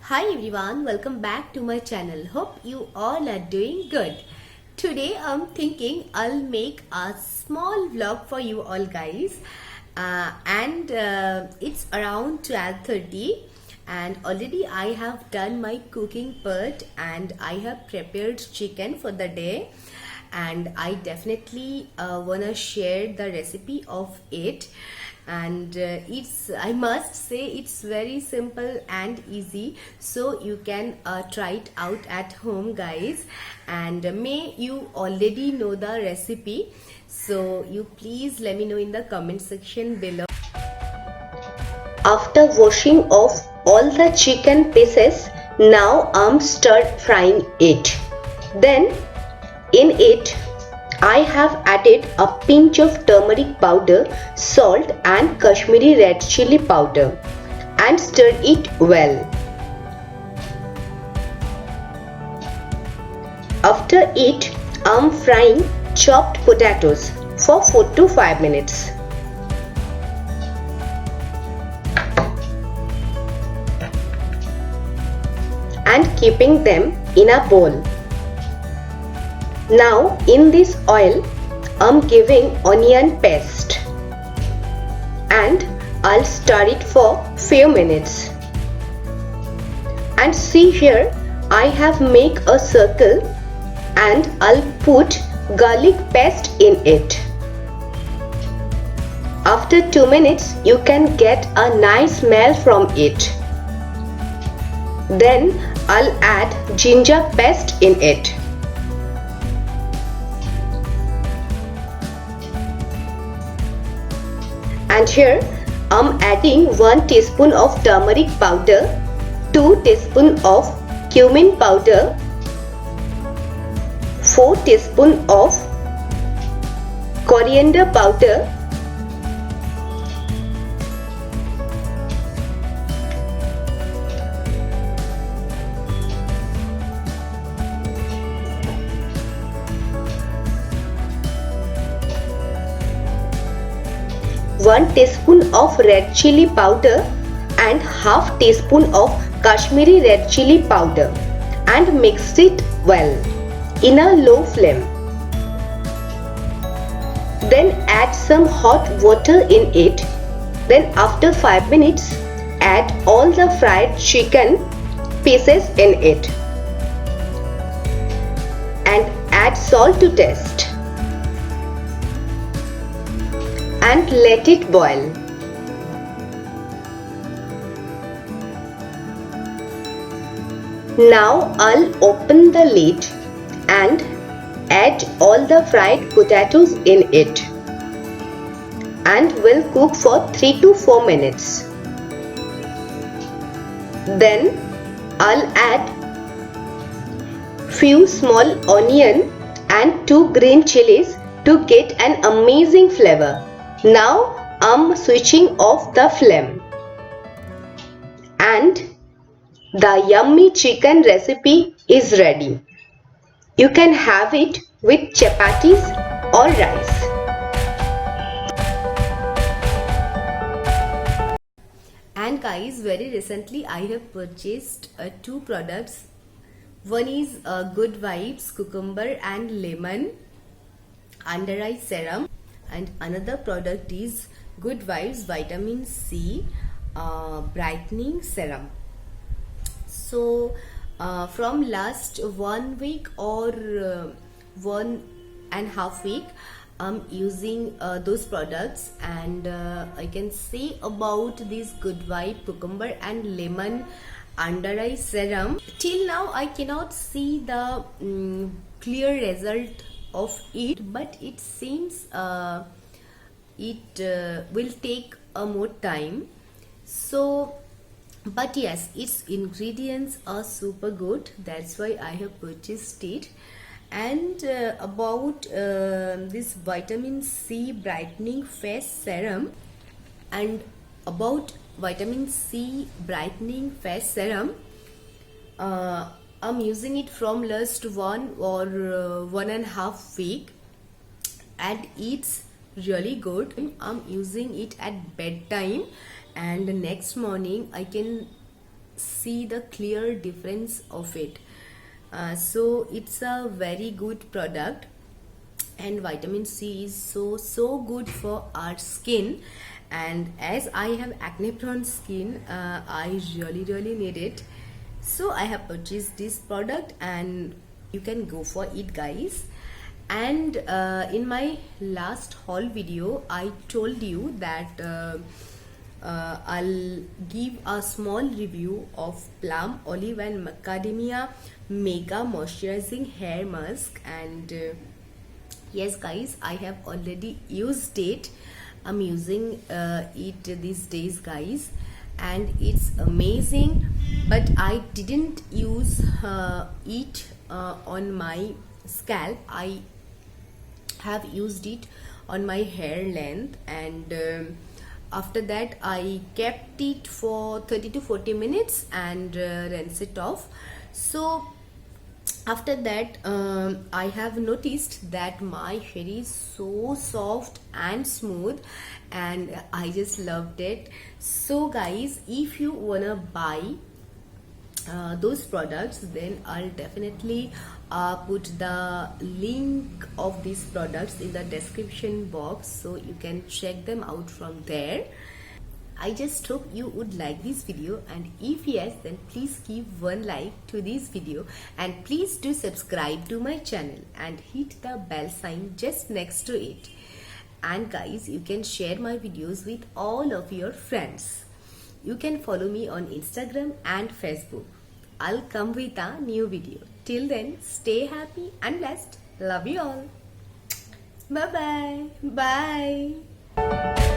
Hi everyone, welcome back to my channel. Hope you all are doing good. Today I'm thinking I'll make a small vlog for you all guys. And it's around 12:30 and already I have done my cooking part and I have prepared chicken for the day, and I definitely wanna share the recipe of it. And it's, I must say, it's very simple and easy, so you can try it out at home guys. And may you already know the recipe, so you please let me know in the comment section below. After washing off all the chicken pieces, now I'm start frying it. Then in it I have added a pinch of turmeric powder, salt and Kashmiri red chili powder and stir it well. After it, I'm frying chopped potatoes for 4 to 5 minutes. And keeping them in a bowl. Now in this oil, I'm giving onion paste and I'll stir it for few minutes. And see here, I have make a circle and I'll put garlic paste in it. After 2 minutes, you can get a nice smell from it. Then I'll add ginger paste in it. And here I'm adding 1 teaspoon of turmeric powder, 2 teaspoons of cumin powder, 4 teaspoons of coriander powder, one teaspoon of red chili powder and half teaspoon of Kashmiri red chili powder, and mix it well in a low flame. Then add some hot water in it. Then after 5 minutes, add all the fried chicken pieces in it and add salt to taste. And let it boil. Now I'll open the lid and add all the fried potatoes in it and will cook for 3 to 4 minutes. Then I'll add few small onion and 2 green chilies to get an amazing flavor. Now I'm switching off the flame and the yummy chicken recipe is ready. You can have it with chapatis or rice. And guys, very recently I have purchased 2 products. One is Good Vibes Cucumber and Lemon Under Eye Serum, and another product is Good Vibes Vitamin C Brightening Serum. So from last 1 week or 1.5 week, I'm using those products, and I can say about this Good Vibe Cucumber and Lemon Under Eye Serum. Till now I cannot see the clear result of it, but it seems it will take a more time. So but yes, its ingredients are super good, that's why I have purchased it. And about this vitamin C brightening face serum, and about vitamin C brightening face serum, I'm using it from last 1 or 1.5 week, and it's really good. I'm using it at bedtime, and the next morning I can see see the clear difference of it. So it's a very good product, and vitamin C is so good for our skin. And as I have acne prone skin, I really need it. So I have purchased this product, and you can go for it, guys. And in my last haul video I told you that I'll give a small review of Plum Olive and Macadamia Mega Moisturizing Hair Mask, and yes guys, I have already used it. I'm using it these days, guys, and it's amazing. But I didn't use it on my scalp. I have used it on my hair length, and after that I kept it for 30 to 40 minutes and rinse it off. So after that I have noticed that my hair is so soft and smooth, and I just loved it. So guys, if you wanna buy those products, then I'll definitely put the link of these products in the description box, so you can check them out from there. I just hope you would like this video, and if yes, then please give one like to this video, and please do subscribe to my channel and hit the bell sign just next to it. And guys, you can share my videos with all of your friends. You can follow me on Instagram and Facebook. I'll come with a new video. Till then, stay happy and blessed. Love you all. Bye bye. Bye.